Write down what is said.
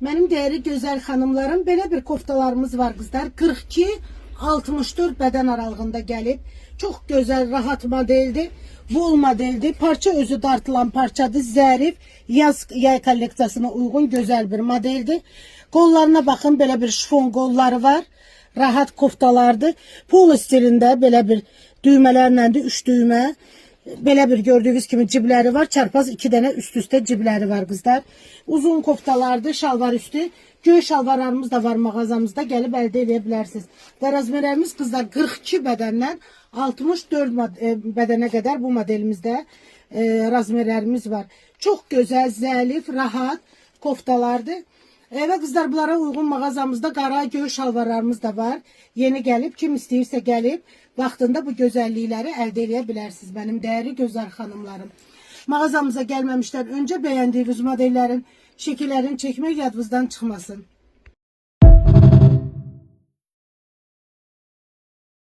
Benim değerli güzel xanımlarım, belə bir koftalarımız var qızlar. 42-64 beden aralığında gelip çok güzel, rahat modeldir. Bol modeldir. Parça özü dartılan parçadır. Zərif, yay kolleksiyasına uygun güzel bir modeldir. Kollarına bakın, belə bir şifon kolları var. Rahat koftalardır. Polo stilində belə bir düğmələrlə də 3 düğmə. Belə bir gördüğünüz kimi cibləri var. Çarpaz 2 dənə üst-üstə cibləri var qızlar. Uzun koftalardır, şalvar üstü. Göy şalvarlarımız da var mağazamızda. Gəlib əldə edə bilərsiniz. Və razmerlərimiz qızlar 42 bədəndən 64 bədənə qədər bu modelimizdə razmerlərimiz var. Çok güzel, zəlif, rahat koftalardır. Evet kızlar, bunlara uygun mağazamızda qara göy şalvarlarımız da var. Yeni gelip kim istəyirsə gelip vaxtında bu gözəllikləri əldə edə bilərsiniz benim değerli gözəl xanımlarım. Mağazamıza gelmemişten önce beğendiğiniz modellerin şekillerini çekmek yadınızdan çıkmasın.